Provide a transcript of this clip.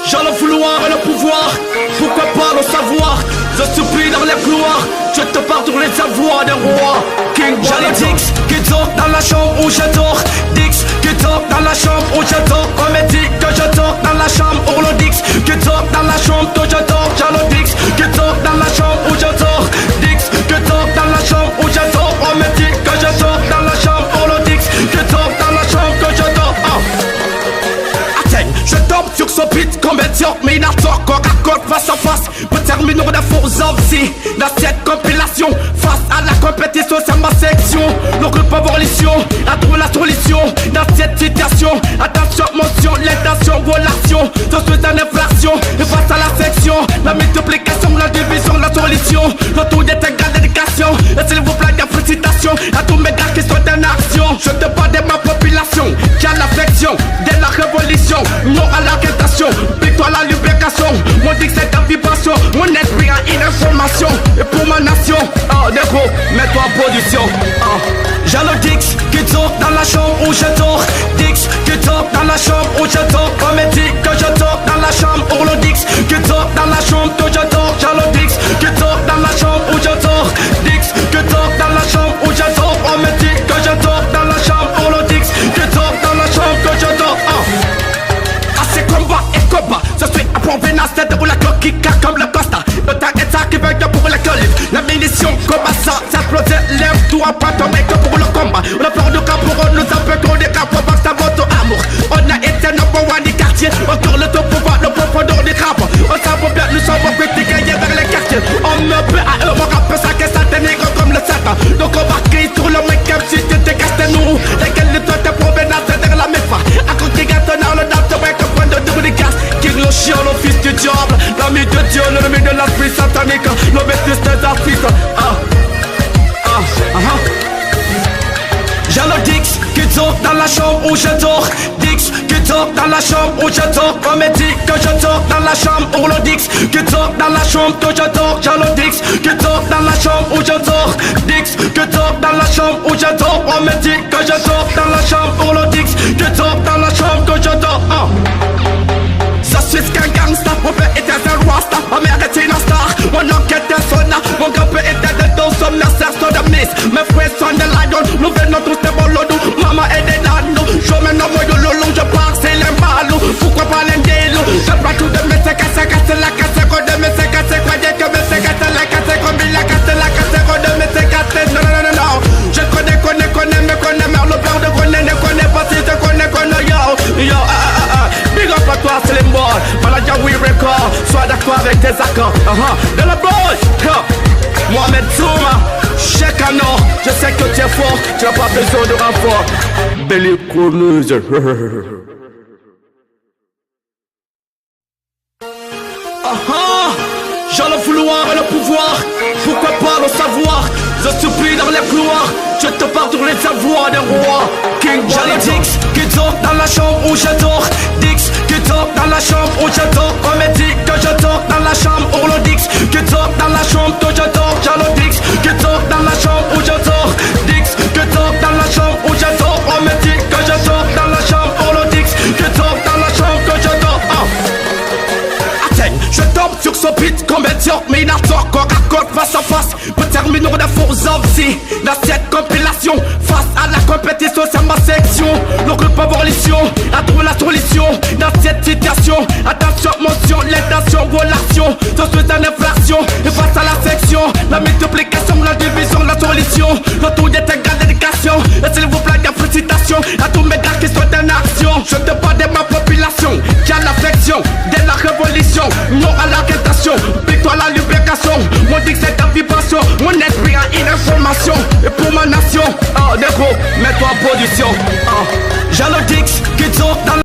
J'ai le vouloir et le pouvoir, pourquoi pas le savoir. Je supplie dans les couloirs, je te parle sur les avoirs des rois. King Johnny Dix, qui dort dans la chambre où je dors. Dix, qui dort dans la chambre où je dors. On me dit que je dors dans la chambre où le Dix, qui dort dans la chambre où je dors. J'ai le Dix, qui dort dans la chambre où je dors. Dix, qui dort dans la chambre où je dors. On me dit que je dors dans la chambre où le Dix, qui dort dans la chambre que je dors. Je tombe sur son beat comme un diop, mais il attend qu'on raconte face à face. Pour terminer de faux hommes-ci dans cette compilation. Face à la compétition, c'est ma section. Le groupe évolution, à trouver la solution dans cette situation. Attention, motion, l'intention, relation. Je suis en inflation, et face à la section, la multiplication, la division, la solution. Le tout est égal d'éducation. Et s'il vous plaît, des félicitations à tous mes gars qui sont en action. Je te parle de ma population, qui a l'affection, de la révolution. Non à l'arrestation, victoire à la libération. Mon dit que c'est ta vibration, mon esprit a une information. Et pour ma nation, négro, mets-toi en position. J'ai le Dix qui dort dans la chambre où je dors. Dix qui dort dans la chambre où je dors. On me dit que je dors dans la chambre où le Dix qui dort dans la chambre où je dors. J'ai le Dix qui dort dans la chambre où je dors. Dix qui dort dans la chambre où je dors. On me dit que je dors dans la chambre où le Dix qui dort dans la chambre que je dors. Combat et combat, je suis à provenance de où la cloque qui casse comme le Costa. Le temps est ça qui veut que pour le calife. La munition combat ça, ça explose. Lève-toi pas ton mec pour le combat. On a peur du cap pour nous a peu qu'on est cap pour voir sa moto amour. On a été number one du quartier. On tourne le top pour voir le profondeur du crap. On s'en bien, nous sommes critiques gagner vers les quartiers. On me peut à eux, on rappe ça que ça te nègre comme le Satan. Donc on va crier sur le mec comme si tu te casses nous. Lesquels de toi te provenance de la méfa. À côté gâteau, le date de mec. King le chien, le fils du diable, l'ami de Dieu, l'ennemi de l'esprit satanique, le bêtise des artistes. J'ai le Dix qui dort dans la chambre où je dors. Dix qui dort dans la chambre où je dors. On me dit que je dors dans la chambre où le Dix qui dort dans la chambre que je dors. J'ai le Dix qui dort dans la chambre où je dors. Dix qui dort dans la chambre où je dors. On me dit que je dors dans la chambre où le Dix qui dort dans la chambre que je dors. Je suis qu'un gangsta, mon père était un rasta, ma mère était une star, mon oncle était un soldat, mon grand-père était de dos, son mercenaire sont de miss, mes frères sont de l'adon, nous venons tous de Bolodou, maman est de l'adon, je me nomme de Lolo, je pars c'est les malous, pourquoi pas l'indélo, je prends tout de mes séquences, c'est la casse, de mes séquences, croyez que mes séquences, la casse, comme il la casse, de mes séquences, non, non, non, non, je connais, mais le père de connaît, ne connaît pas si je connais, yo, big up à toi, c'est les morts. Maladia We Record, sois d'accord avec tes accords. De la boy, Mohamed Zouma, Cheikh Anor, je sais que tu es fort, tu n'as pas besoin de renfort. Belly Corneuse. J'ai le vouloir et le pouvoir, pourquoi pas le savoir. Je supplie dans les couloirs, je te parle sur les avoirs des rois. King Johnny Dix qui dort dans la chambre où je dors. Dix qui dort dans la chambre où je dors. On me dit que je dors dans la chambre où le Dix qui dort dans la chambre que je dors. J'ai le Dix qui dort dans la chambre où je dors. Dix qui dort dans la chambre où je dors. On me dit que je dors dans la chambre où le Dix qui dort dans la chambre que je dors. Je tombe sur son beat comme un diop, mais il attend qu'on raconte face à face. Pour terminer de faux hommes-ci dans cette compilation. Face à la compétition, c'est ma section. Le groupe évolution, à trouver la solution dans cette situation. Attention, motion, l'intention, relation. Je suis en inflation, et face à la section, la multiplication, la division, la solution. Le tout est égal d'éducation. Et s'il vous plaît, des félicitations à tous mes gars qui sont en action. Je te parle de ma population, qui a l'affection, de la révolution. Non à l'arrestation, victoire à la libération. Mon dit que c'est ta vibration, mon esprit a une information. Et pour ma nation, négro, mets-toi en position. J'ai le Dix qui